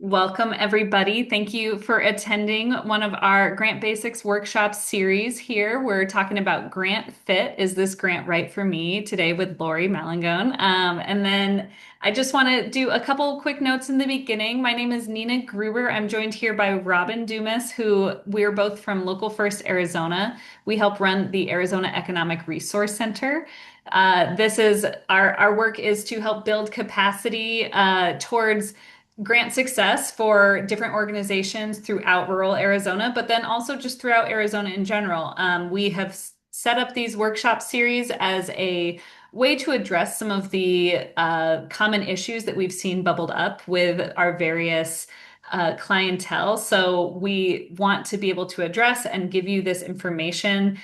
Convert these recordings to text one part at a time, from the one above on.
Welcome, everybody. Thank you for attending one of our Grant Basics workshop series here. We're talking about Grant Fit. Is this grant right for me? Today with Lori Malangone. And then I just want to do a couple quick notes in the beginning. My name is Nina Gruber. I'm joined here by Robin Dumas, who we're both from Local First Arizona. We help run the Arizona Economic Resource Center. This is our work is to help build capacity towards grant success for different organizations throughout rural Arizona, but then also just throughout Arizona in general. We have set up these workshop series as a way to address some of the common issues that we've seen bubbled up with our various clientele. So we want to be able to address and give you this information,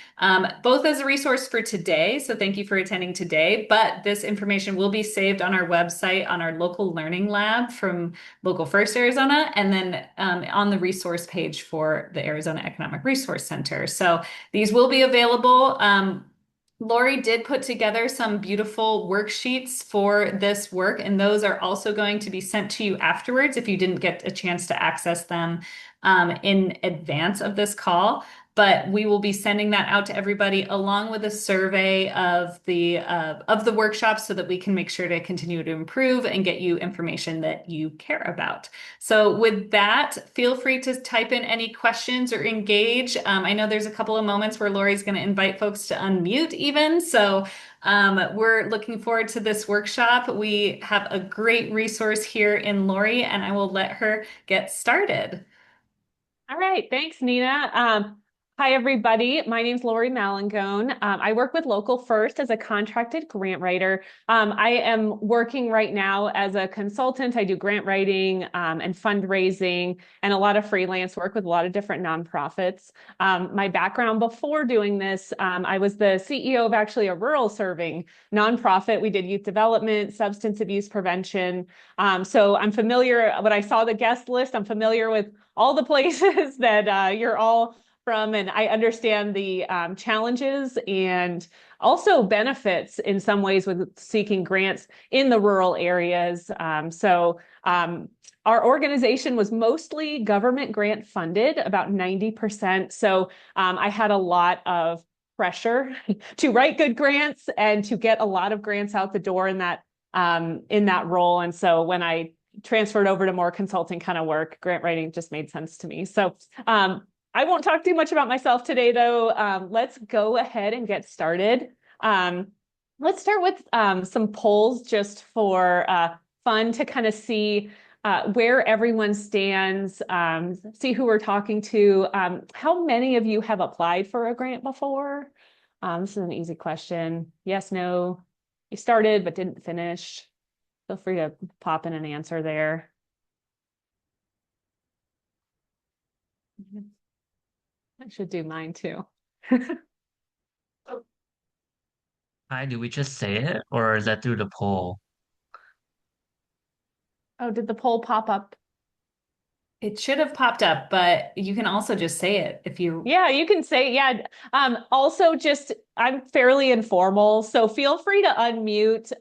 both as a resource for today. So thank you for attending today, but this information will be saved on our website, on our local learning lab from Local First Arizona, and then on the resource page for the Arizona Economic Resource Center. So these will be available. Lori did put together some beautiful worksheets for this work, and those are also going to be sent to you afterwards if you didn't get a chance to access them in advance of this call. But we will be sending that out to everybody along with a survey of the workshop so that we can make sure to continue to improve and get you information that you care about. So with that, feel free to type in any questions or engage. I know there's a couple of moments where Lori's going to invite folks to unmute even. So we're looking forward to this workshop. We have a great resource here in Lori, and I will let her get started. All right, thanks, Nina. Hi, everybody. My name's Lori Malangone. I work with Local First as a contracted grant writer. I am working right now as a consultant. I do grant writing and fundraising and a lot of freelance work with a lot of different nonprofits. My background before doing this, I was the CEO of actually a rural serving nonprofit. We did youth development, substance abuse prevention. So I'm familiar, when I saw the guest list, I'm familiar with all the places that you're all from, and I understand the challenges and also benefits in some ways with seeking grants in the rural areas. Our organization was mostly government grant funded, about 90%. So I had a lot of pressure to write good grants and to get a lot of grants out the door in that role. And so when I transferred over to more consulting kind of work, grant writing just made sense to me. So I won't talk too much about myself today, though. Let's go ahead and get started. Let's start with some polls just for fun to kind of see where everyone stands, see who we're talking to. How many of you have applied for a grant before? This is an easy question. Yes, no. You started but didn't finish. Feel free to pop in an answer there. I should do mine too. Hi, do we just say it or is that through the poll? Oh, did the poll pop up? It should have popped up, but you can also just say it if you. Yeah, you can say, yeah. Also just, I'm fairly informal, so feel free to unmute,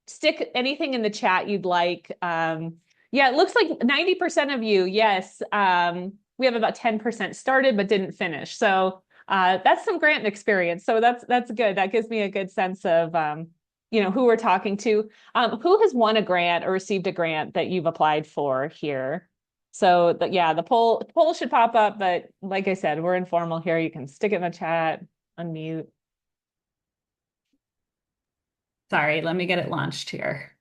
stick anything in the chat you'd like. Yeah, it looks like 90% of you, yes. We have about 10% started but didn't finish. So that's some grant experience. So that's good. That gives me a good sense of who we're talking to. Who has won a grant or received a grant that you've applied for here? So yeah, the poll should pop up, but like I said, we're informal here. You can stick it in the chat, unmute. Sorry, let me get it launched here.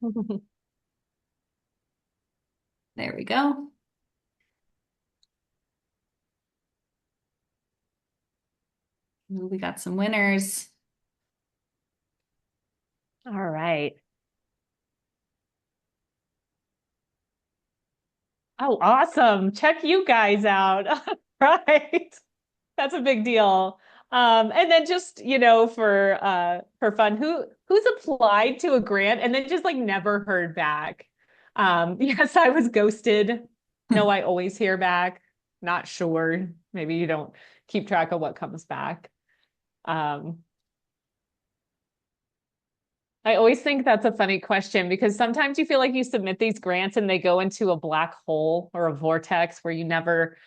There we go. Ooh, we got some winners. All right. Oh, awesome. Check you guys out. Right. That's a big deal. And then just, for fun, who's applied to a grant and then just like never heard back? Yes, I was ghosted. No, I always hear back. Not sure. Maybe you don't keep track of what comes back. Um, I always think that's a funny question because sometimes you feel like you submit these grants and they go into a black hole or a vortex where you never,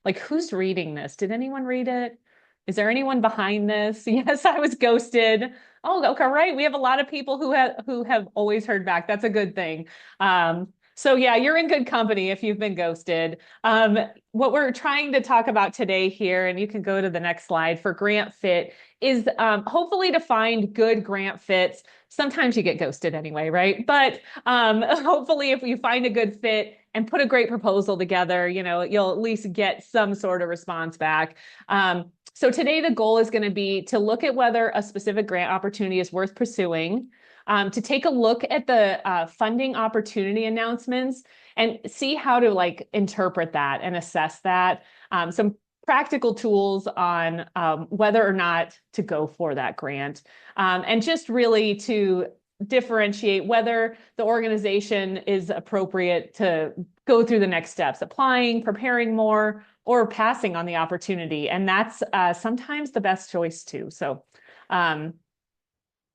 like, who's reading this? Did anyone read it? Is there anyone behind this? Yes, I was ghosted. Oh, okay, right. We have a lot of people who have always heard back. That's a good thing. So yeah, you're in good company if you've been ghosted. What we're trying to talk about today here, and you can go to the next slide for grant fit, is hopefully to find good grant fits. Sometimes you get ghosted anyway, right? But hopefully, if you find a good fit and put a great proposal together, you'll at least get some sort of response back. So today the goal is going to be to look at whether a specific grant opportunity is worth pursuing, to take a look at the funding opportunity announcements and see how to like interpret that and assess that. Some practical tools on whether or not to go for that grant, and just really to differentiate whether the organization is appropriate to go through the next steps, applying, preparing more, or passing on the opportunity. And that's sometimes the best choice too. Um,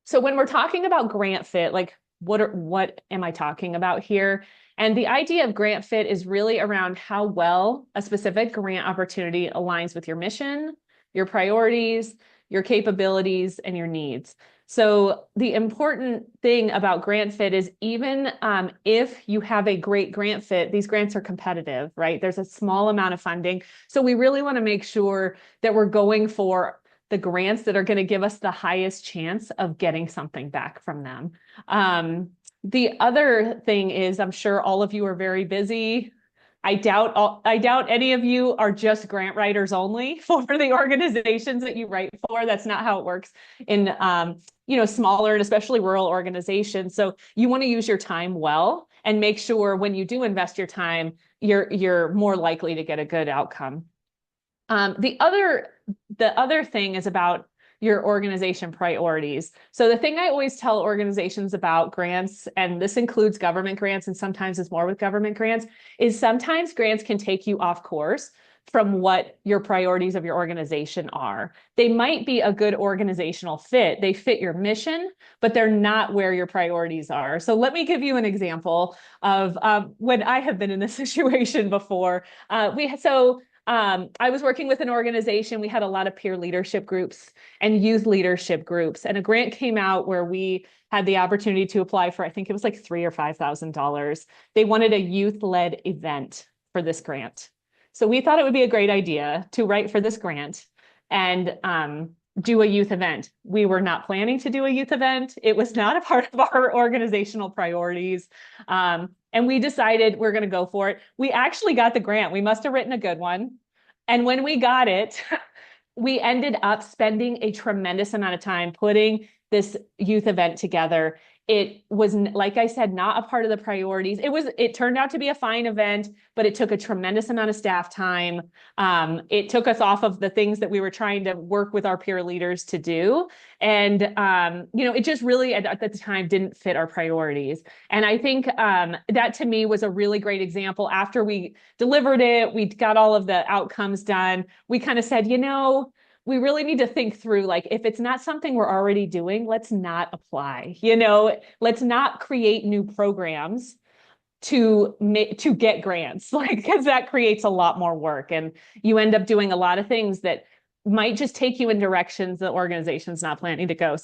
so when we're talking about grant fit, like what am I talking about here? And the idea of grant fit is really around how well a specific grant opportunity aligns with your mission, your priorities, your capabilities, and your needs. So the important thing about grant fit is even if you have a great grant fit, these grants are competitive, right? There's a small amount of funding. So we really want to make sure that we're going for the grants that are going to give us the highest chance of getting something back from them. The other thing is, I'm sure all of you are very busy. I doubt any of you are just grant writers only for the organizations that you write for. That's not how it works in smaller and especially rural organizations. So you want to use your time well and make sure when you do invest your time, you're more likely to get a good outcome. The other thing is about your organization priorities. So the thing I always tell organizations about grants, and this includes government grants, and sometimes it's more with government grants, is sometimes grants can take you off course from what your priorities of your organization are. They might be a good organizational fit. They fit your mission, but they're not where your priorities are. So let me give you an example of when I have been in this situation before. I was working with an organization. We had a lot of peer leadership groups and youth leadership groups, and a grant came out where we had the opportunity to apply for, I think it was like $3,000 or $5,000. They wanted a youth-led event for this grant. So we thought it would be a great idea to write for this grant and do a youth event. We were not planning to do a youth event. It was not a part of our organizational priorities. And we decided we're going to go for it. We actually got the grant. We must have written a good one. And when we got it, we ended up spending a tremendous amount of time putting this youth event together. It was, like I said, not a part of the priorities. It turned out to be a fine event, but it took a tremendous amount of staff time. It took us off of the things that we were trying to work with our peer leaders to do. And, it just really at the time didn't fit our priorities. And I think that to me was a really great example. After we delivered it, we got all of the outcomes done. We kind of said, we really need to think through, like, if it's not something we're already doing, let's not apply, let's not create new programs to get grants, like, because that creates a lot more work. And you end up doing a lot of things that might just take you in directions the organization's not planning to go.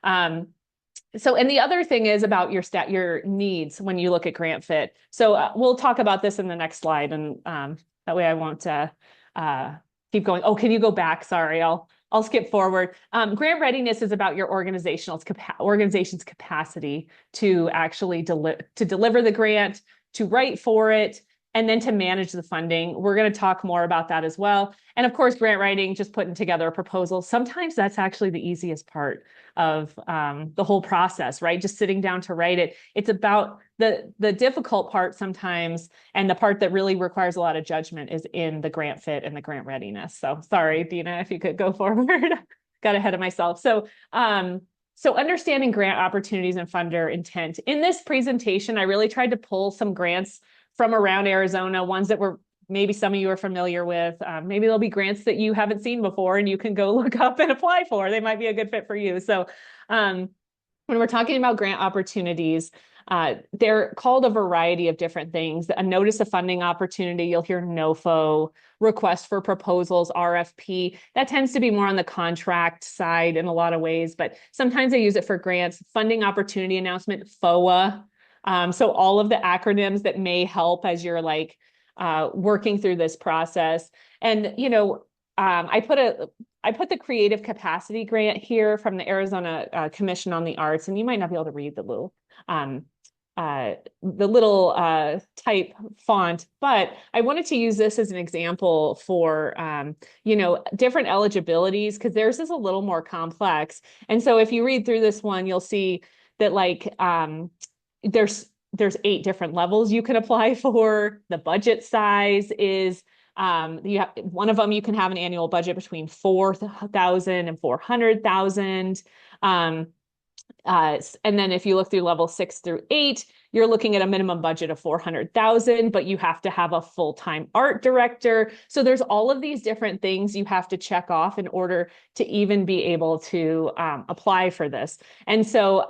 And the other thing is about your needs when you look at grant fit. So we'll talk about this in the next slide, and that way I won't keep going. Oh, can you go back? Sorry, I'll skip forward. Grant readiness is about your organization's capacity to actually deliver the grant, to write for it, and then to manage the funding. We're going to talk more about that as well. And of course, grant writing, just putting together a proposal. Sometimes that's actually the easiest part of the whole process, right? Just sitting down to write it. It's about the difficult part sometimes, and the part that really requires a lot of judgment is in the grant fit and the grant readiness. So sorry, Dina, if you could go forward. Got ahead of myself. So understanding grant opportunities and funder intent. In this presentation, I really tried to pull some grants from around Arizona, ones that were maybe some of you are familiar with. Maybe there'll be grants that you haven't seen before and you can go look up and apply for. They might be a good fit for you. So when we're talking about grant opportunities, they're called a variety of different things. A notice of funding opportunity, you'll hear NOFO, request for proposals, RFP. That tends to be more on the contract side in a lot of ways, but sometimes they use it for grants. Funding opportunity announcement, FOA. So all of the acronyms that may help as you're like working through this process. And, I put the creative capacity grant here from the Arizona Commission on the Arts, and you might not be able to read um, the little type font, but I wanted to use this as an example for different eligibilities because theirs is a little more complex. And so if you read through this one, you'll see that there's 8 different levels you can apply for. The budget size is one of them, you can have an annual budget between 4,000 and 400,000. And then if you look through level 6 through 8, you're looking at a minimum budget of 400,000, but you have to have a full-time art director. So there's all of these different things you have to check off in order to even be able to apply for this. And so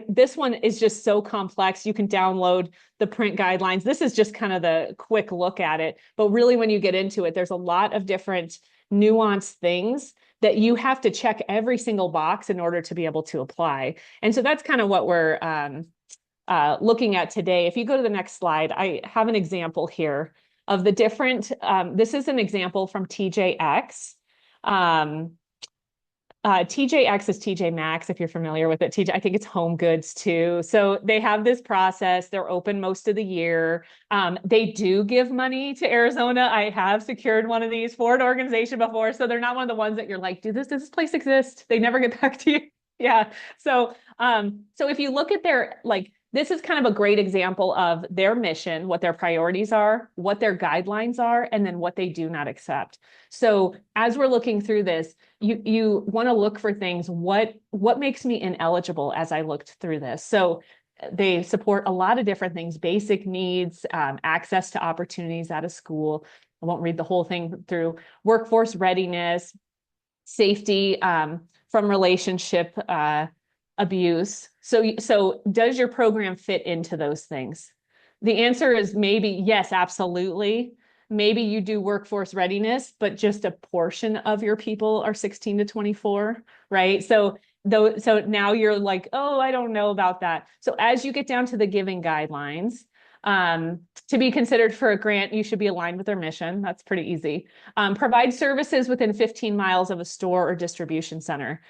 this one is just so complex. You can download the print guidelines. This is just kind of the quick look at it. But really, when you get into it, there's a lot of different nuanced things that you have to check every single box in order to be able to apply. And so that's kind of what we're looking at today. If you go to the next slide, I have an example here of the different, this is an example from TJX. TJX is TJ Maxx, if you're familiar with it. I think it's Home Goods too. So they have this process. They're open most of the year. They do give money to Arizona. I have secured one of these for an organization before. So they're not one of the ones that you're like, does this place exist? They never get back to you. Yeah. So if you look at their, this is kind of a great example of their mission, what their priorities are, what their guidelines are, and then what they do not accept. So as we're looking through this, you want to look for things. What makes me ineligible as I looked through this? So they support a lot of different things, basic needs, access to opportunities out of school. I won't read the whole thing through. Workforce readiness, safety from relationship abuse. So does your program fit into those things? The answer is maybe yes, absolutely. Maybe you do workforce readiness, but just a portion of your people are 16 to 24, right? So now you're like, oh, I don't know about that. So as you get down to the giving guidelines, to be considered for a grant, you should be aligned with their mission. That's pretty easy. Provide services within 15 miles of a store or distribution center.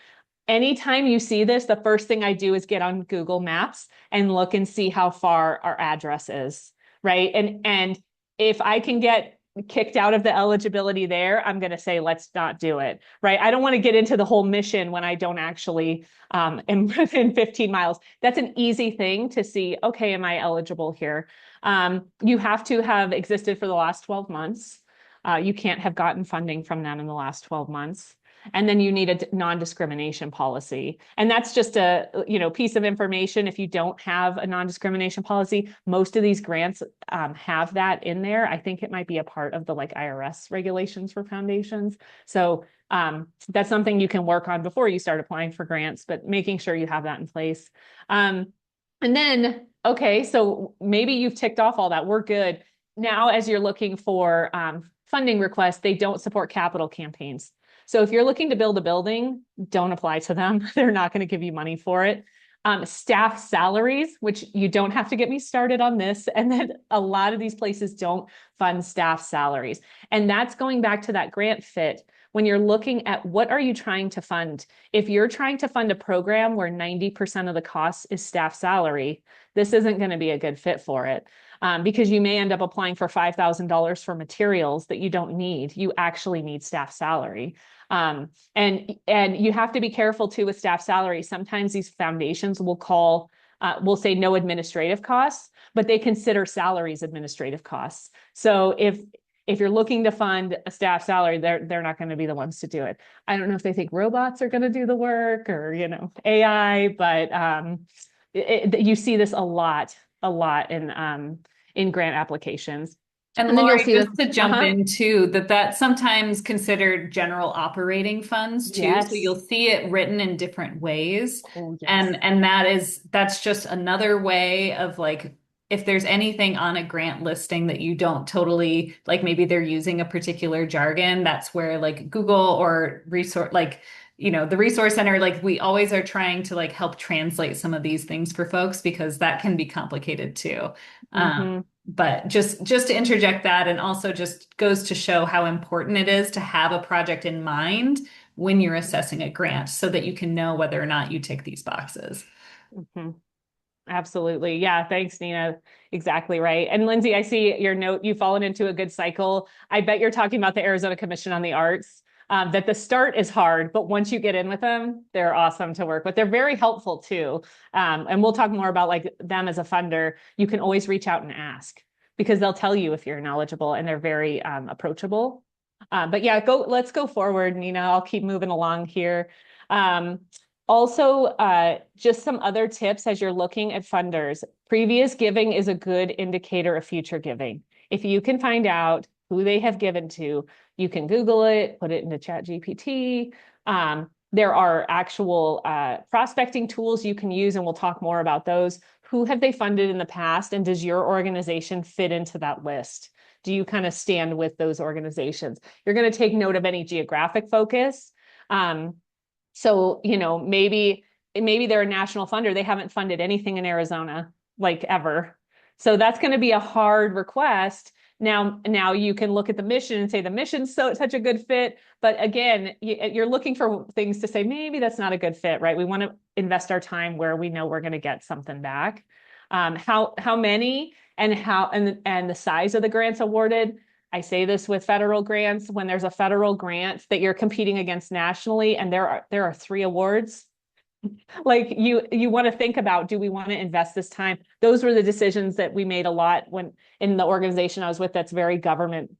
Anytime you see this, the first thing I do is get on Google Maps and look and see how far our address is, right? And if I can get kicked out of the eligibility there, I'm going to say, let's not do it, right? I don't want to get into the whole mission when I don't actually am within 15 miles. That's an easy thing to see, okay, am I eligible here? You have to have existed for the last 12 months. You can't have gotten funding from them in the last 12 months. And then you need a non-discrimination policy. And that's just a piece of information. If you don't have a non-discrimination policy, most of these grants have that in there. I think it might be a part of the IRS regulations for foundations. So that's something you can work on before you start applying for grants, but making sure you have that in place. And then, okay, so maybe you've ticked off all that. We're good. Now, as you're looking for funding requests, they don't support capital campaigns. So if you're looking to build a building, don't apply to them. They're not going to give you money for it. Staff salaries, which you don't have to get me started on this. And then a lot of these places don't fund staff salaries. And that's going back to that grant fit. When you're looking at what are you trying to fund? If you're trying to fund a program where 90% of the cost is staff salary, this isn't going to be a good fit for it. Because you may end up applying for $5,000 for materials that you don't need. You actually need staff salary. And you have to be careful too with staff salary. Sometimes these foundations will say no administrative costs, but they consider salaries administrative costs. So if you're looking to fund a staff salary, they're not going to be the ones to do it. I don't know if they think robots are going to do the work or AI, but you see this a lot in grant applications. And And then you'll Lori, see just this. to jump Uh-huh. in too, that's sometimes considered general operating funds too. So Yes. you'll see it written in different ways. Oh, And yes. that's just another way of like if there's anything on a grant listing that you don't totally like, maybe they're using a particular jargon, that's where like Google or resource like the resource center, like we always are trying to like help translate some of these things for folks because that can be complicated too. Um, Hmm. but just to interject that, and also just goes to show how important it is to have a project in mind when you're assessing a grant so that you can know whether or not you tick these boxes. Hmm. Absolutely. Yeah. Thanks, Nina. Exactly right. And Lindsay, I see your note. You've fallen into a good cycle. I bet you're talking about the Arizona Commission on the Arts. That the start is hard, but once you get in with them, they're awesome to work with. They're very helpful too. And we'll talk more about like them as a funder. You can always reach out and ask because they'll tell you if you're knowledgeable and they're very approachable. But yeah, let's go forward, Nina. I'll keep moving along here. Um, Also, just some other tips as you're looking at funders. Previous giving is a good indicator of future giving. If you can find out who they have given to, you can Google it, put it into ChatGPT. There are actual prospecting tools you can use, and we'll talk more about those. Who have they funded in the past, and does your organization fit into that list? Do you kind of stand with those organizations? You're going to take note of any geographic focus. Um, so, maybe they're a national funder. They haven't funded anything in Arizona, like ever. So that's going to be a hard request. Now you can look at the mission and say the mission's such a good fit. But again, you're looking for things to say, maybe that's not a good fit, right? We want to invest our time where we know we're going to get something back. How many and and the size of the grants awarded. I say this with federal grants, when there's a federal grant that you're competing against nationally and there are 3 awards, like you want to think about, do we want to invest this time? Those were the decisions that we made a lot when in the organization I was with that's very government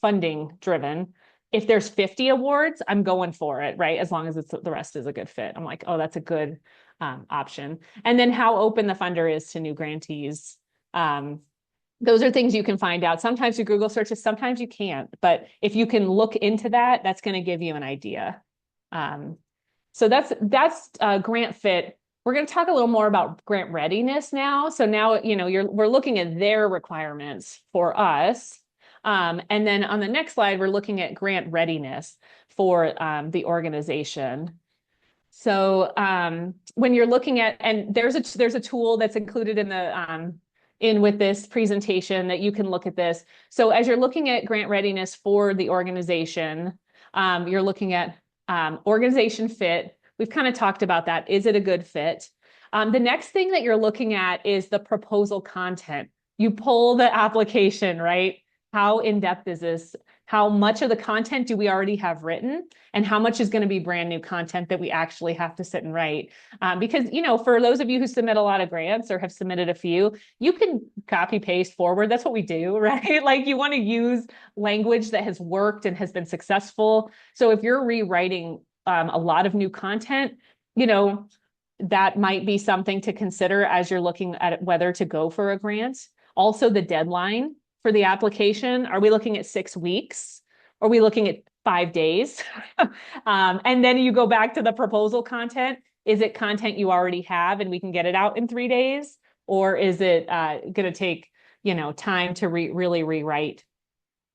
funding driven. If there's 50 awards, I'm going for it, right? As long as the rest is a good fit. I'm like, oh, that's a good option. And then how open the funder is to new grantees. Um, those are things you can find out. Sometimes you Google searches, sometimes you can't. But if you can look into that, that's going to give you an idea. Um, so that's grant fit. We're going to talk a little more about grant readiness now. So now, we're looking at their requirements for us. And then on the next slide, we're looking at grant readiness for the organization. So when you're looking at, and there's a tool that's included in the in with this presentation that you can look at this. So as you're looking at grant readiness for the organization, you're looking at organization fit. We've kind of talked about that. Is it a good fit? The next thing that you're looking at is the proposal content. You pull the application, right? How in depth is this? How much of the content do we already have written? And how much is going to be brand new content that we actually have to sit and write? Because, for those of you who submit a lot of grants or have submitted a few, you can copy paste forward. That's what we do, right? Like you want to use language that has worked and has been successful. So if you're rewriting a lot of new content, that might be something to consider as you're looking at whether to go for a grant. Also, the deadline for the application. Are we looking at 6 weeks? Are we looking at 5 days? And then you go back to the proposal content. Is it content you already have and we can get it out in 3 days? Or is it going to take, time to really rewrite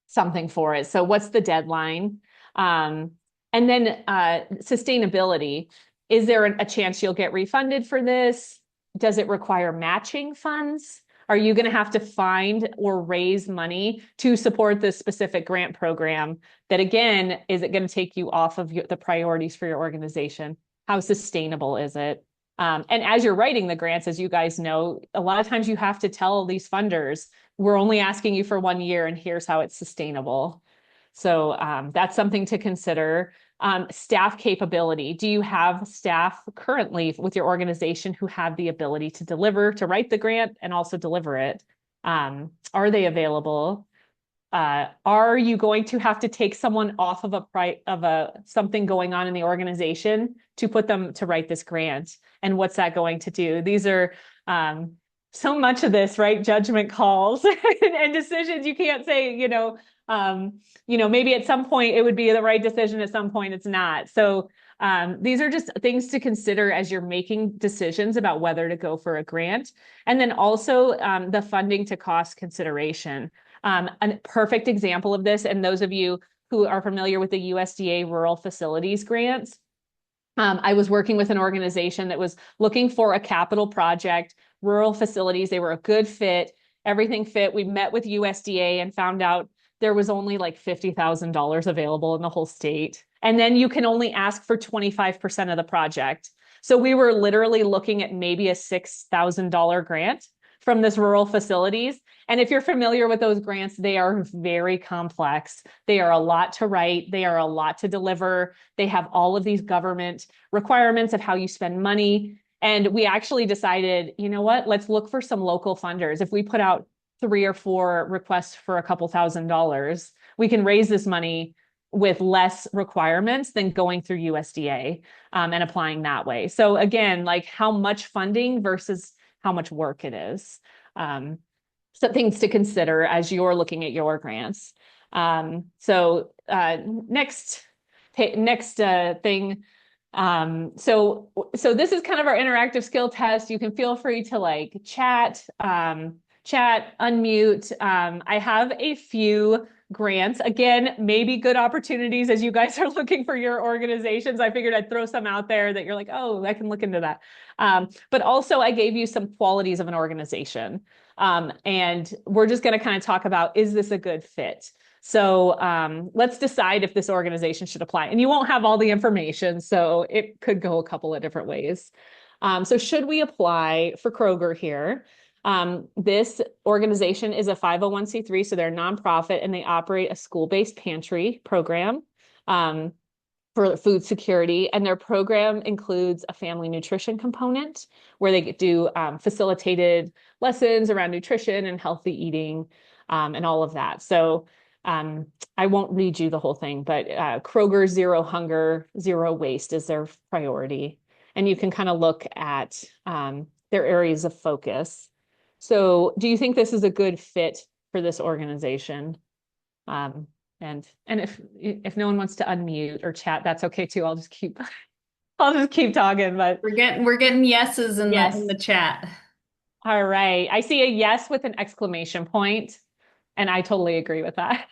something for it? So what's the deadline? And then sustainability. Is there a chance you'll get refunded for this? Does it require matching funds? Are you going to have to find or raise money to support this specific grant program? That again, is it going to take you off of the priorities for your organization? How sustainable is it? And as you're writing the grants, as you guys know, a lot of times you have to tell these funders, we're only asking you for 1 year and here's how it's sustainable. So that's something to consider. Staff capability. Do you have staff currently with your organization who have the ability to write the grant and also deliver it? Are they available? Are you going to have to take someone off of something going on in the organization to put them to write this grant? And what's that going to do? These are so much of this, right? Judgment calls and decisions. You can't say, maybe at some point it would be the right decision. At some point it's not. So these are just things to consider as you're making decisions about whether to go for a grant. And then also the funding to cost consideration. A perfect example of this, and those of you who are familiar with the USDA rural facilities grants, I was working with an organization that was looking for a capital project, rural facilities. They were a good fit. Everything fit. We met with USDA and found out there was only like $50,000 available in the whole state. And then you can only ask for 25% of the project. So we were literally looking at maybe a $6,000 grant from this rural facilities. And if you're familiar with those grants, they are very complex. They are a lot to write. They are a lot to deliver. They have all of these government requirements of how you spend money. And we actually decided, you know what, let's look for some local funders. If we put out 3 or 4 requests for a couple $1,000s, we can raise this money with less requirements than going through USDA and applying that way. So again, like how much funding versus how much work it is. So things to consider as you're looking at your grants. Next thing. So this is kind of our interactive skill test. You can feel free to like chat, unmute. I have a few grants. Again, maybe good opportunities as you guys are looking for your organizations. I figured I'd throw some out there that you're like, oh, I can look into that. But also I gave you some qualities of an organization. And we're just going to kind of talk about, is this a good fit? So let's decide if this organization should apply. And you won't have all the information, so it could go a couple of different ways. So should we apply for Kroger here? This organization is a 501c3, so they're a nonprofit and they operate a school-based pantry program for food security. And their program includes a family nutrition component where they do facilitated lessons around nutrition and healthy eating and all of that. So I won't read you the whole thing, but Kroger Zero Hunger, Zero Waste is their priority. And you can kind of look at their areas of focus. So do you think this is a good fit for this organization? And if no one wants to unmute or chat, that's okay too. I'll just keep talking, but We're getting yeses in yes. the chat. All right. I see a yes with an exclamation point, and I totally agree with that.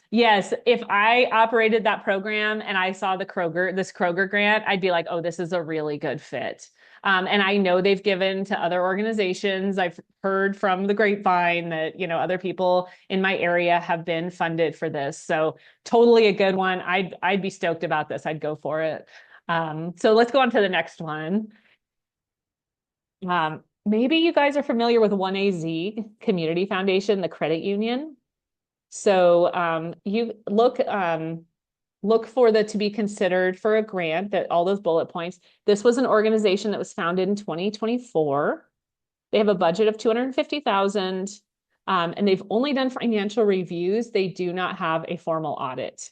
Yes, if I operated that program and I saw this Kroger grant, I'd be like, oh, this is a really good fit. And I know they've given to other organizations. I've heard from the grapevine that, other people in my area have been funded for this. So totally a good one. I'd be stoked about this. I'd go for it. So let's go on to the next one. Maybe you guys are familiar with 1AZ Community Foundation, the credit union. So you look for the to be considered for a grant, that all those bullet points. This was an organization that was founded in 2024. They have a budget of 250,000 and they've only done financial reviews. They do not have a formal audit.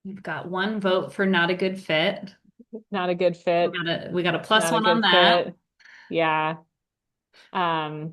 We've got one vote for not a good fit. Not a good fit. We got a plus Not a one on good that. fit. Yeah. Yeah.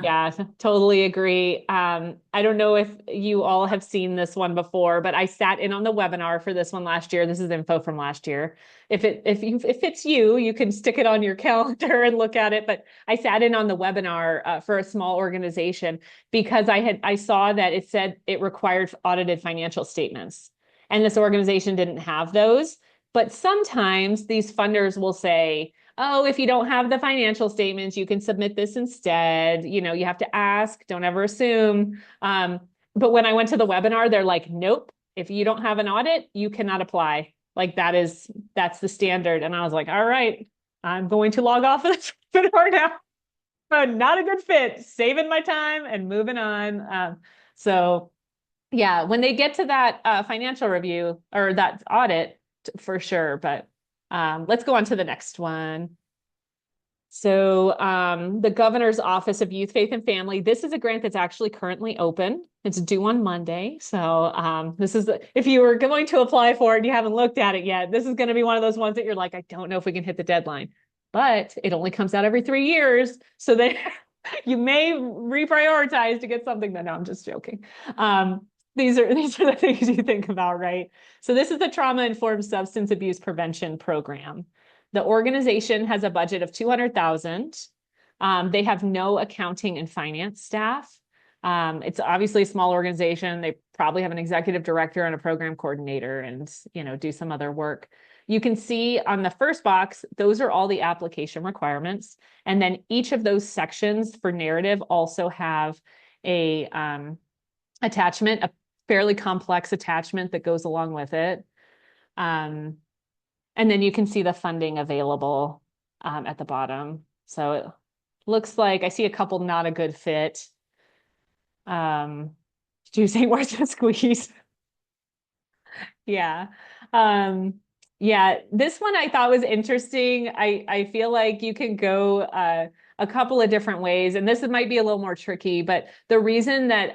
Yeah, totally agree. I don't know if you all have seen this one before, but I sat in on the webinar for this one last year. This is info from last year. If it's you, you can stick it on your calendar and look at it. But I sat in on the webinar for a small organization because I saw that it said it required audited financial statements, and this organization didn't have those. But sometimes these funders will say, oh, if you don't have the financial statements, you can submit this instead. You have to ask, don't ever assume. But when I went to the webinar, they're like, nope, if you don't have an audit, you cannot apply. Like that's the standard. And I was like, all right, I'm going to log off of this webinar now. Not a good fit, saving my time and moving on. So yeah, when they get to that financial review or that audit, for sure. But let's go on to the next one. So the Governor's Office of Youth, Faith, and Family, this is a grant that's actually currently open. It's due on Monday. So this is, if you were going to apply for it and you haven't looked at it yet, this is going to be one of those ones that you're like, I don't know if we can hit the deadline. But it only comes out every 3 years. So that you may reprioritize to get something that, no, I'm just joking. These are the things you think about, right? So this is the Trauma-Informed Substance Abuse Prevention Program. The organization has a budget of 200,000. They have no accounting and finance staff. It's obviously a small organization. They probably have an executive director and a program coordinator and, do some other work. You can see on the first box, those are all the application requirements. And then each of those sections for narrative also have a attachment, a fairly complex attachment that goes along with it. And then you can see the funding available at the bottom. So it looks like I see a couple not a good fit. Juicing worth the squeeze. Yeah. Yeah, this one I thought was interesting. I feel like you can go a couple of different ways, and this might be a little more tricky, but the reason that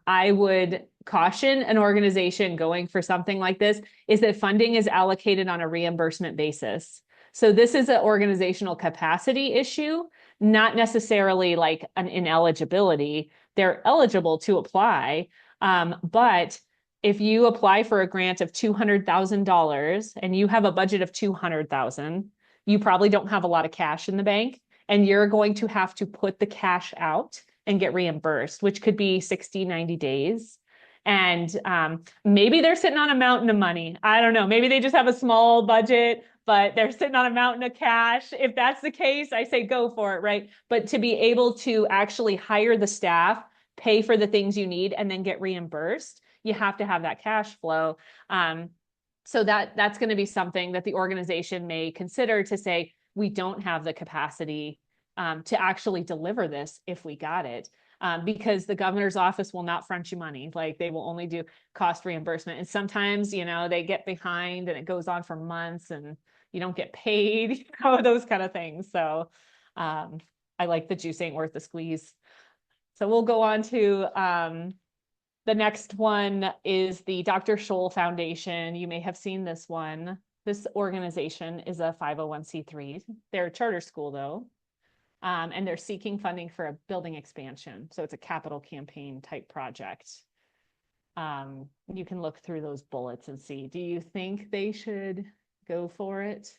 I would caution an organization going for something like this is that funding is allocated on a reimbursement basis. So this is an organizational capacity issue, not necessarily like an ineligibility. They're eligible to apply, but if you apply for a grant of $200,000 and you have a budget of 200,000, you probably don't have a lot of cash in the bank, and you're going to have to put the cash out and get reimbursed, which could be 60, 90 days. And maybe they're sitting on a mountain of money. I don't know. Maybe they just have a small budget, but they're sitting on a mountain of cash. If that's the case, I say go for it, right? But to be able to actually hire the staff, pay for the things you need, and then get reimbursed, you have to have that cash flow. So that's going to be something that the organization may consider to say, we don't have the capacity to actually deliver this if we got it. Because the governor's office will not front you money. Like they will only do cost reimbursement. And sometimes, they get behind and it goes on for months and you don't get paid, those kind of things. So I like the juice ain't worth the squeeze. So we'll go on to the next one is the Dr. Scholl Foundation. You may have seen this one. This organization is a 501c3. They're a charter school though. And they're seeking funding for a building expansion. So it's a capital campaign type project. You can look through those bullets and see, do you think they should go for it?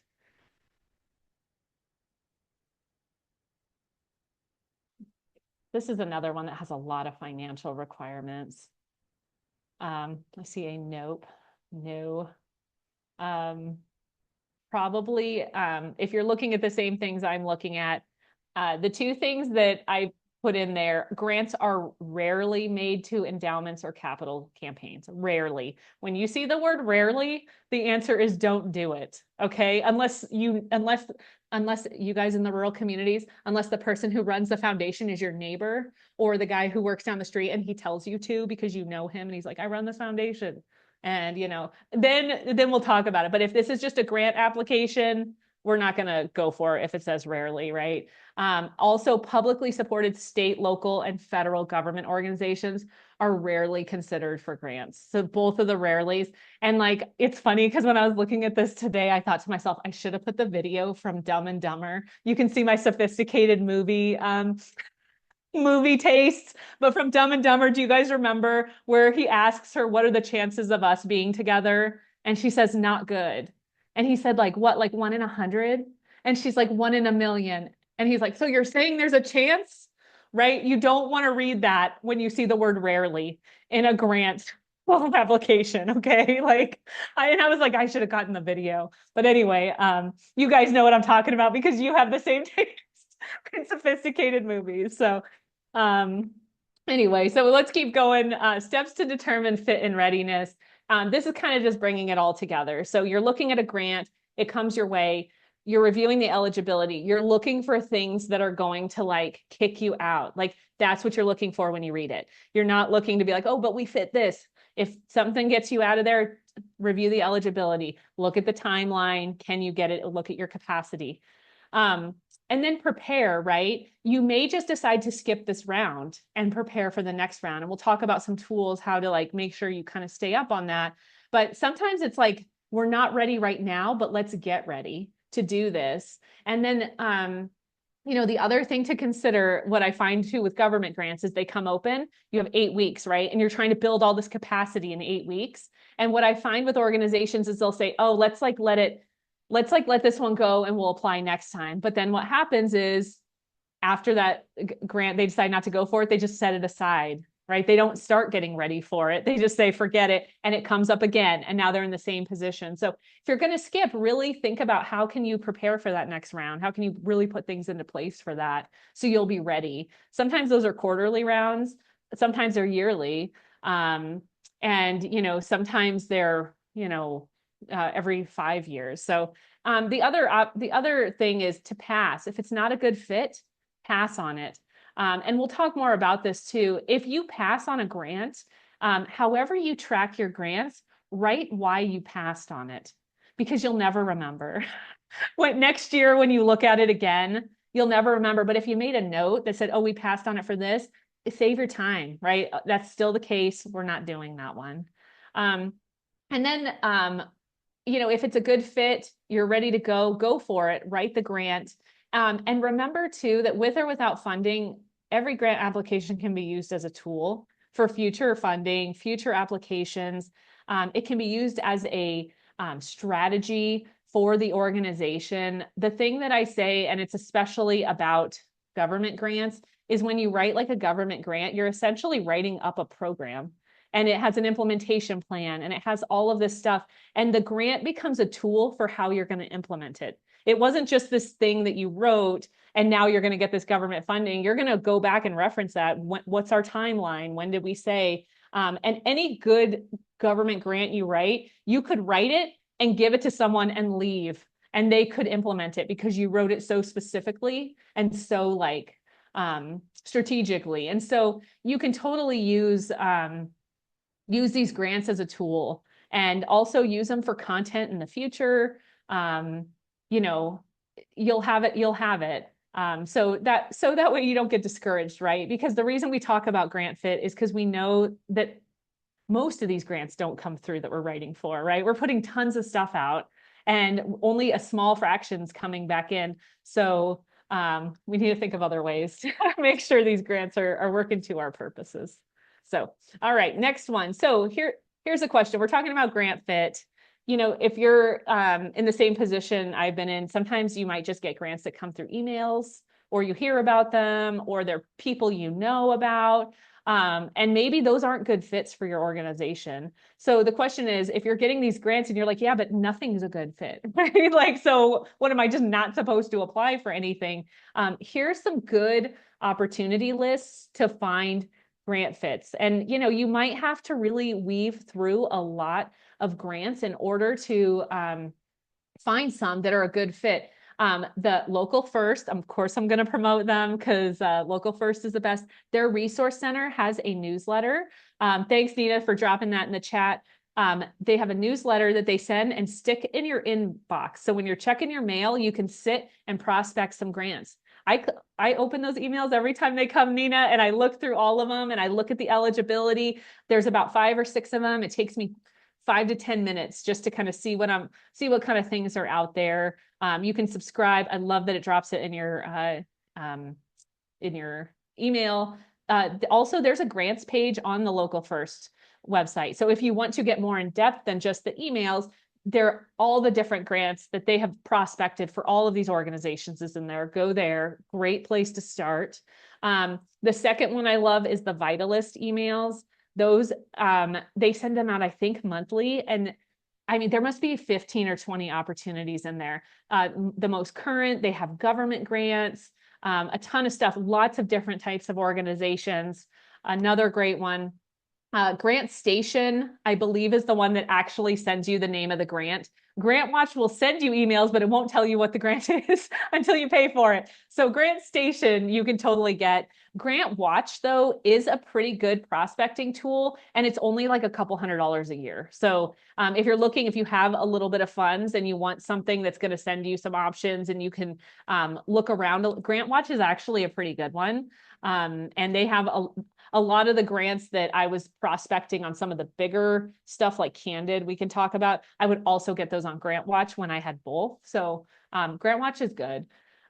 This is another one that has a lot of financial requirements. I see a nope, no. Probably, if you're looking at the same things I'm looking at, the two things that I put in there, grants are rarely made to endowments or capital campaigns. Rarely. When you see the word rarely, the answer is don't do it. Okay. Unless you guys in the rural communities, unless the person who runs the foundation is your neighbor or the guy who works down the street and he tells you to because you know him and he's like, I run this foundation. And then we'll talk about it. But if this is just a grant application, we're not going to go for it if it says rarely, right? Also, publicly supported state, local, and federal government organizations are rarely considered for grants. So both of the rarelys. And like, it's funny because when I was looking at this today, I thought to myself, I should have put the video from Dumb and Dumber. You can see my sophisticated movie tastes. But from Dumb and Dumber, do you guys remember where he asks her, what are the chances of us being together? And she says, not good. And he said, like, what, like 1 in 100? And she's like, 1 in a million. And he's like, so you're saying there's a chance, right? You don't want to read that when you see the word rarely in a grant application, okay? Like, I was like, I should have gotten the video. But anyway, you guys know what I'm talking about because you have the same taste in sophisticated movies. So anyway, so let's keep going. Steps to determine fit and readiness. This is kind of just bringing it all together. So you're looking at a grant, it comes your way, you're reviewing the eligibility, you're looking for things that are going to like kick you out. Like that's what you're looking for when you read it. You're not looking to be like, oh, but we fit this. If something gets you out of there, review the eligibility, look at the timeline. Can you get it? Look at your capacity. and then prepare, right? You may just decide to skip this round and prepare for the next round. And we'll talk about some tools, how to like make sure you kind of stay up on that. But sometimes it's like, we're not ready right now, but let's get ready to do this. And then, the other thing to consider, what I find too with government grants is they come open, you have 8 weeks, right? And you're trying to build all this capacity in 8 weeks. And what I find with organizations is they'll say, oh, let's let this one go and we'll apply next time. But then what happens is after that grant, they decide not to go for it. They just set it aside, right? They don't start getting ready for it. They just say, forget it. And it comes up again. And now they're in the same position. So if you're going to skip, really think about how can you prepare for that next round? How can you really put things into place for that so you'll be ready? Sometimes those are quarterly rounds. Sometimes they're yearly. And sometimes they're, every 5 years. So the other thing is to pass. If it's not a good fit, pass on it. And we'll talk more about this too. If you pass on a grant, however you track your grants, write why you passed on it, because you'll never remember. Next year, when you look at it again, you'll never remember. But if you made a note that said, oh, we passed on it for this, save your time, right? That's still the case. We're not doing that one. And then, if it's a good fit, you're ready to go for it, write the grant. And remember too, that with or without funding, every grant application can be used as a tool for future funding, future applications. It can be used as a strategy for the organization. The thing that I say, and it's especially about government grants, is when you write like a government grant, you're essentially writing up a program. And it has an implementation plan and it has all of this stuff. And the grant becomes a tool for how you're going to implement it. It wasn't just this thing that you wrote and now you're going to get this government funding. You're going to go back and reference that. What's our timeline? When did we say? And any good government grant you write, you could write it and give it to someone and leave, and they could implement it because you wrote it so specifically and so like strategically. And so you can totally use these grants as a tool and also use them for content in the future. You'll have it. So that way you don't get discouraged, right? Because the reason we talk about grant fit is because we know that most of these grants don't come through that we're writing for, right? We're putting tons of stuff out and only a small fraction's coming back in. So we need to think of other ways to make sure these grants are working to our purposes. So, all right, next one. So here's a question. We're talking about grant fit. If you're in the same position I've been in, sometimes you might just get grants that come through emails, or you hear about them, or they're people you know about. And maybe those aren't good fits for your organization. So the question is, if you're getting these grants and you're like, yeah, but nothing's a good fit, right? Like, so what am I just not supposed to apply for anything? Here's some good opportunity lists to find grant fits. And, you might have to really weave through a lot of grants in order to find some that are a good fit. The Local First, of course, I'm going to promote them because Local First is the best. Their resource center has a newsletter. Thanks, Nina, for dropping that in the chat. They have a newsletter that they send and stick in your inbox. So when you're checking your mail, you can sit and prospect some grants. I open those emails every time they come, Nina, and I look through all of them and I look at the eligibility. There's about 5 or 6 of them. It takes me 5 to 10 minutes just to kind of see what kind of things are out there. You can subscribe. I love that it drops it in your email. Also, there's a grants page on the Local First website. So if you want to get more in depth than just the emails, all the different grants that they have prospected for all of these organizations is in there. Go there. Great place to start. The second one I love is the Vitalist emails. Those, they send them out, I think, monthly. And I mean, there must be 15 or 20 opportunities in there. The most current, they have government grants, a ton of stuff, lots of different types of organizations. Another great one Grant Station, I believe, is the one that actually sends you the name of the grant. Grant Watch will send you emails, but it won't tell you what the grant is until you pay for it. So Grant Station, you can totally get. Grant Watch, though, is a pretty good prospecting tool, and it's only like a couple $100 a year. So if you're looking, if you have a little bit of funds and you want something that's going to send you some options and you can look around, Grant Watch is actually a pretty good one. And they have a lot of the grants that I was prospecting on some of the bigger stuff like Candid we can talk about, I would also get those on Grant Watch when I had both. So Grant Watch is good.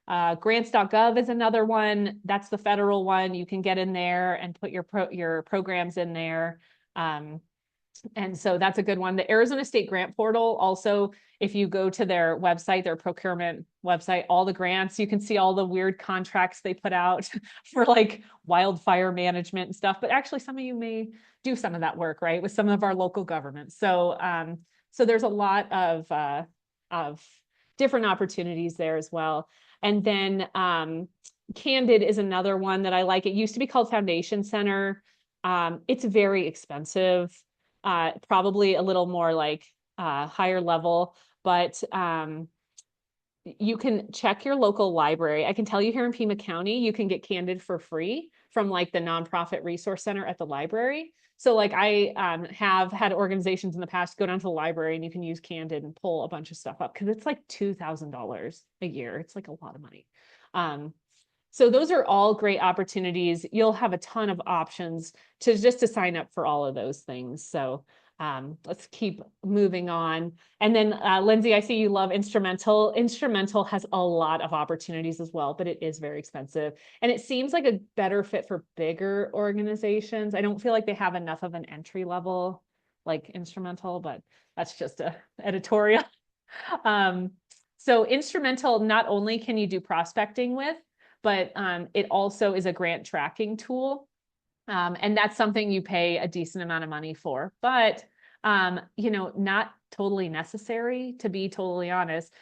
Grants.gov is another one. That's the federal one. You can get in there and put your programs in there. And so that's a good one. The Arizona State Grant Portal also, if you go to their website, their procurement website, all the grants, you can see all the weird contracts they put out for like wildfire management and stuff. But actually, some of you may do some of that work, right, with some of our local governments. So, so there's a lot of different opportunities there as well. And then Candid is another one that I like. It used to be called Foundation Center. It's very expensive, probably a little more like higher level, but you can check your local library. I can tell you here in Pima County, you can get Candid for free from like the nonprofit resource center at the library. So like I have had organizations in the past go down to the library and you can use Candid and pull a bunch of stuff up because it's like $2,000 a year. It's like a lot of money. So those are all great opportunities. You'll have a ton of options to sign up for all of those things. So let's keep moving on. And then Lindsay, I see you love Instrumental. Instrumental has a lot of opportunities as well, but it is very expensive. And it seems like a better fit for bigger organizations. I don't feel like they have enough of an entry level like Instrumental, but that's just a editorial. So Instrumental, not only can you do prospecting with, but it also is a grant tracking tool. And that's something you pay a decent amount of money for, but not totally necessary, to be totally honest.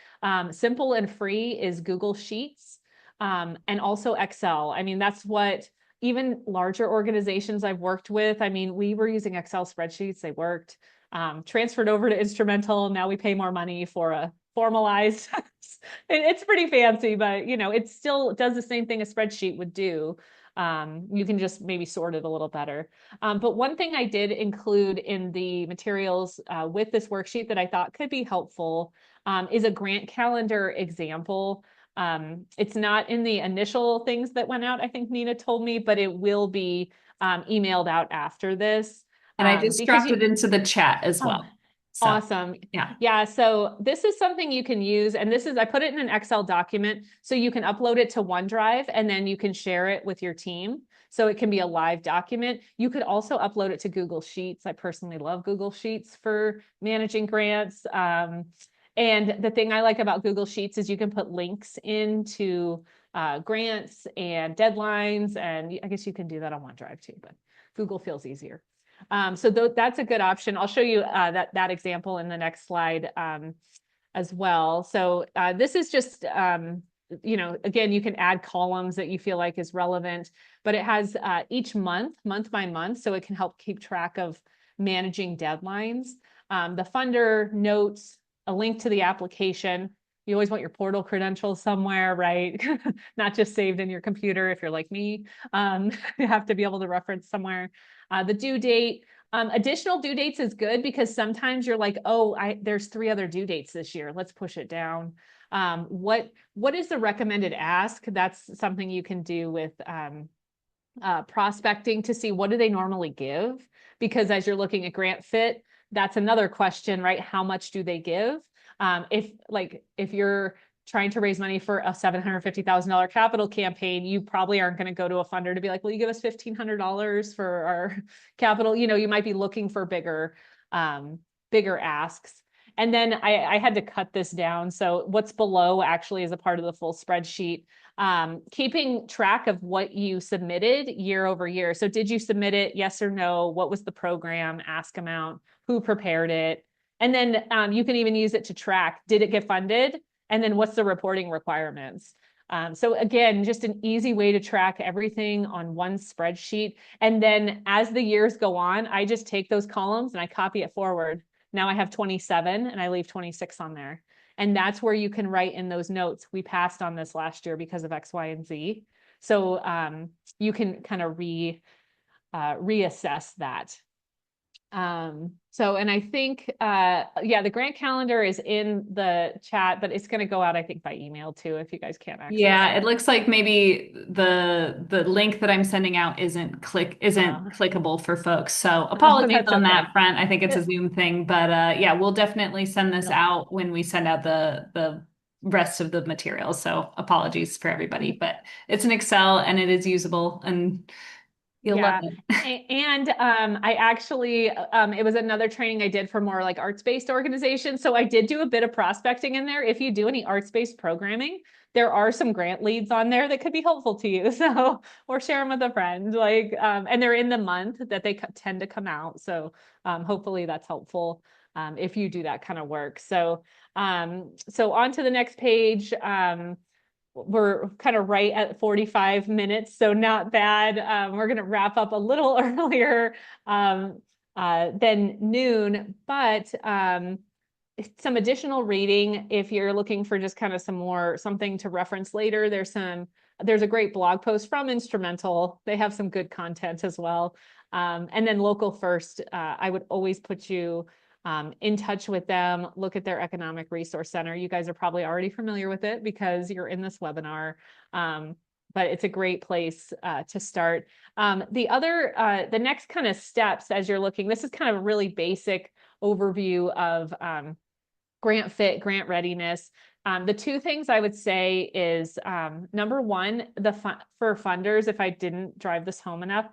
Simple and free is Google Sheets, and also Excel. I mean, that's what even larger organizations I've worked with. I mean, we were using Excel spreadsheets, they worked. Transferred over to Instrumental. Now we pay more money for a formalized. It's pretty fancy, but it still does the same thing a spreadsheet would do. You can just maybe sort it a little better. But one thing I did include in the materials with this worksheet that I thought could be helpful is a grant calendar example. It's not in the initial things that went out, I think Nina told me, but it will be emailed out after this. And I just dropped it into the chat as Oh, well. So, awesome. yeah. Yeah. So this is something you can use. And I put it in an Excel document so you can upload it to OneDrive and then you can share it with your team. So it can be a live document. You could also upload it to Google Sheets. I personally love Google Sheets for managing grants. And the thing I like about Google Sheets is you can put links into grants and deadlines. And I guess you can do that on OneDrive too, but Google feels easier. So that's a good option. I'll show you that example in the next slide as well. So this is just, again, you can add columns that you feel like is relevant, but it has each month by month, so it can help keep track of managing deadlines. The funder notes, a link to the application. You always want your portal credentials somewhere, right? Not just saved in your computer if you're like me. You have to be able to reference somewhere. The due date. Additional due dates is good because sometimes you're like, oh, there's 3 other due dates this year. Let's push it down. What is the recommended ask? That's something you can do with prospecting to see what do they normally give? Because as you're looking at grant fit, that's another question, right? How much do they give? If you're trying to raise money for a $750,000 capital campaign, you probably aren't going to go to a funder to be like, will you give us $1,500 for our capital? You might be looking for bigger asks. And then I had to cut this down. So what's below actually is a part of the full spreadsheet. Keeping track of what you submitted year over year. So did you submit it? Yes or no? What was the program ask amount? Who prepared it? And then you can even use it to track, did it get funded? And then what's the reporting requirements? So again, just an easy way to track everything on one spreadsheet. And then as the years go on, I just take those columns and I copy it forward. Now I have 27 and I leave 26 on there. And that's where you can write in those notes. We passed on this last year because of X, Y, and Z. So you can kind of reassess that. And I think, yeah, the grant calendar is in the chat, but it's going to go out, I think, by email too, if you guys can't access Yeah, it it. looks like maybe the link that I'm sending out isn't Uh, clickable for folks. So apologies that's on okay. that front. I think it's a Zoom thing, but yeah, we'll definitely send this No. out when we send out the rest of the materials. So apologies for everybody, but it's an Excel and it is usable and you'll love Yeah. it. And I actually, it was another training I did for more like arts-based organizations. So I did do a bit of prospecting in there. If you do any arts-based programming, there are some grant leads on there that could be helpful to you. So, or share them with a friend, like, and they're in the month that they tend to come out. So hopefully that's helpful if you do that kind of work. So on to the next page. We're kind of right at 45 minutes, so not bad. We're going to wrap up a little earlier than noon, but some additional reading if you're looking for just kind of something to reference later. There's a great blog post from Instrumental. They have some good content as well. And then Local First, I would always put you in touch with them, look at their Economic Resource Center. You guys are probably already familiar with it because you're in this webinar, but it's a great place to start. The next kind of steps as you're looking, this is kind of a really basic overview of grant fit, grant readiness. The two things I would say is number one, for funders, if I didn't drive this home enough,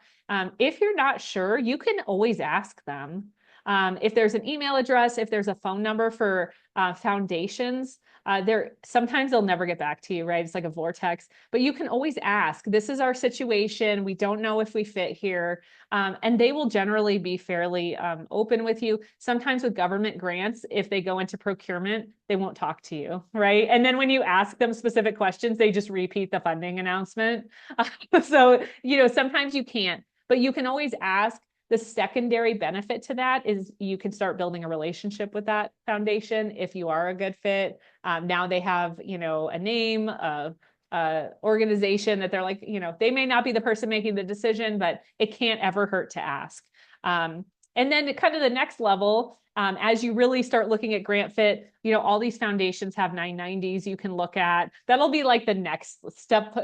if you're not sure, you can always ask them. If there's an email address, if there's a phone number for foundations, sometimes they'll never get back to you, right? It's like a vortex, but you can always ask. This is our situation. We don't know if we fit here. And they will generally be fairly open with you. Sometimes with government grants, if they go into procurement, they won't talk to you, right? And then when you ask them specific questions, they just repeat the funding announcement. Sometimes you can't, but you can always ask. The secondary benefit to that is you can start building a relationship with that foundation if you are a good fit. Now they have, a name, organization that they're like, they may not be the person making the decision, but it can't ever hurt to ask. And then kind of the next level, as you really start looking at grant fit, all these foundations have 990s you can look at. That'll be like the next step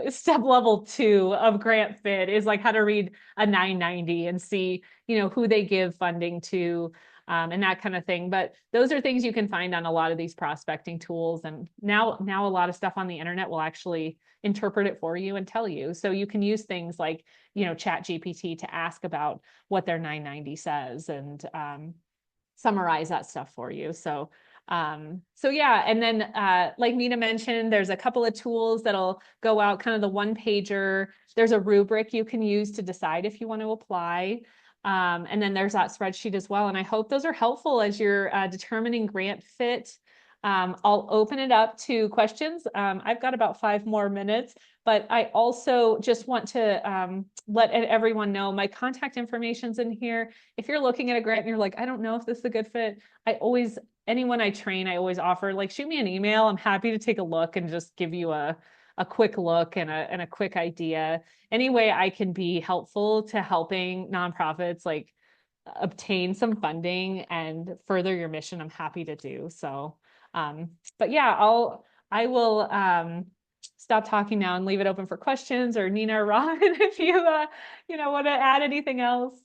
level 2 of grant fit is like how to read a 990 and see, who they give funding to, and that kind of thing. But those are things you can find on a lot of these prospecting tools. And now a lot of stuff on the internet will actually interpret it for you and tell you. So you can use things like, Chat GPT to ask about what their 990 says and summarize that stuff for you. So yeah, and then like Nina mentioned, there's a couple of tools that'll go out, kind of the one pager. There's a rubric you can use to decide if you want to apply. And then there's that spreadsheet as well. And I hope those are helpful as you're determining grant fit. I'll open it up to questions. I've got about 5 more minutes, but I also just want to let everyone know my contact information's in here. If you're looking at a grant and you're like, I don't know if this is a good fit, anyone I train, I always offer, like, shoot me an email. I'm happy to take a look and just give you a quick look and a quick idea. Any way I can be helpful to helping nonprofits like obtain some funding and further your mission, I'm happy to do so. But yeah, I will stop talking now and leave it open for questions, or Nina or Ron, if you want to add anything else.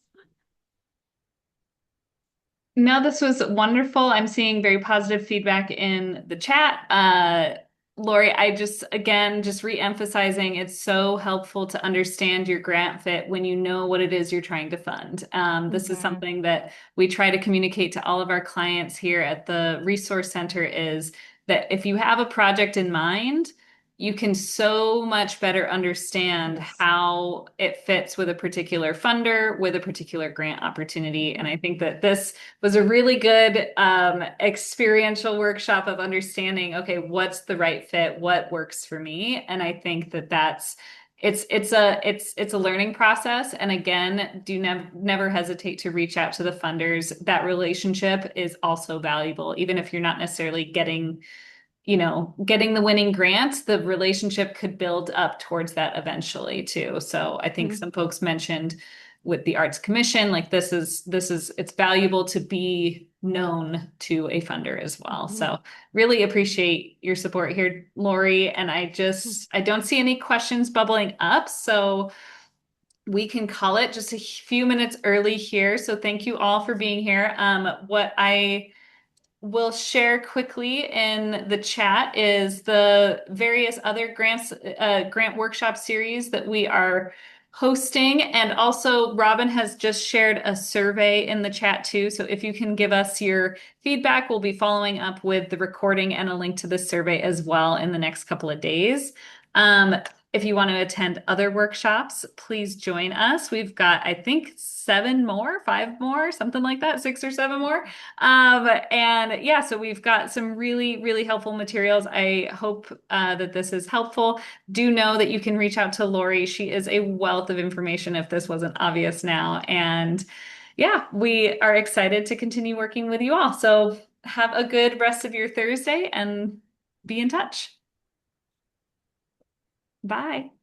No, this was wonderful. I'm seeing very positive feedback in the chat. Lori, I just re-emphasizing, it's so helpful to understand your grant fit when you know what it is you're trying to fund. This is Mhm. something that we try to communicate to all of our clients here at the Resource Center is that if you have a project in mind, you can so much better understand Yes. how it fits with a particular funder, with a particular grant opportunity. And I think that this was a really good experiential workshop of understanding, okay, what's the right fit, what works for me. And I think that that's it's a learning process. And again, do never hesitate to reach out to the funders. That relationship is also valuable, even if you're not necessarily getting the winning grant, the relationship could build up towards that eventually too. So I think Mhm. some folks mentioned with the Arts Commission, like it's valuable to be known to a funder as well. Mhm. So really appreciate your support here, Lori. And I don't see any questions bubbling up. So we can call it just a few minutes early here. So thank you all for being here. What I will share quickly in the chat is the various other grant workshop series that we are hosting. And also, Robin has just shared a survey in the chat too. So if you can give us your feedback, we'll be following up with the recording and a link to the survey as well in the next couple of days. Um, if you want to attend other workshops, please join us. We've got, I think, five more, something like that, six or seven more. And yeah, so we've got some really, really helpful materials. I hope that this is helpful. Do know that you can reach out to Lori. She is a wealth of information if this wasn't obvious now. And yeah, we are excited to continue working with you all. So have a good rest of your Thursday and be in touch. Bye.